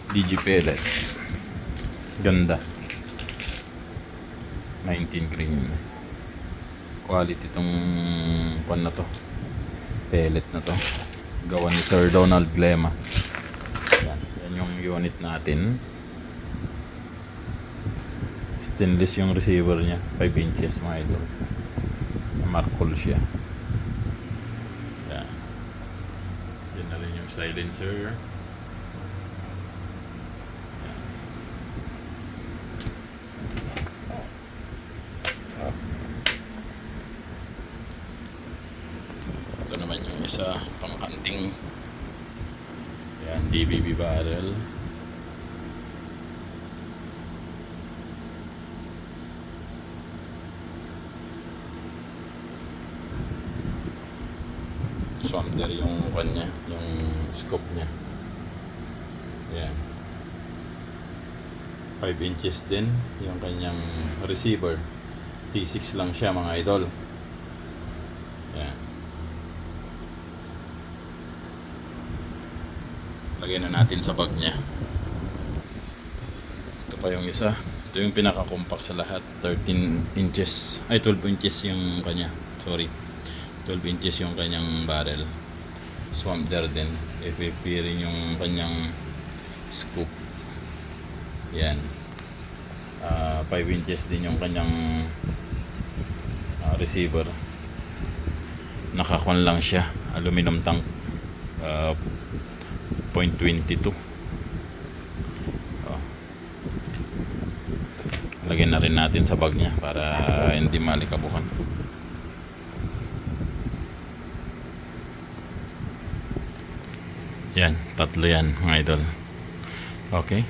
DG pellet. Ganda. 19 cream. Quality tong pan na to. Pellet na to. Gawa ni Sir Donald Glema. Yan. Yan yung unit natin. Stainless yung receiver niya. 5 inches mga idol. Markol siya. Yan. Yan na rin yung silencer. Ito naman yung isa pang hunting. Yan, DBB barrel. Swamder yung kanya, yung scope niya. Yan. 5 inches din yung kanyang receiver. T6 lang siya mga idol. Yan. Lagyan na natin sa bag niya. Ito pa yung isa. Ito yung pinaka-compact sa lahat. 13 inches. Ay, 12 inches yung kanya. Sorry. 12 inches yung kanyang barrel. Swamder din. FFP rin yung kanyang scoop. Yan. 5 inches din yung kanyang receiver. Nakakon lang siya. Aluminum tank. 0.22. Lagyan na rin natin sa bag niya para hindi malikabukan. Yan, tatlo yan mga idol. Okay.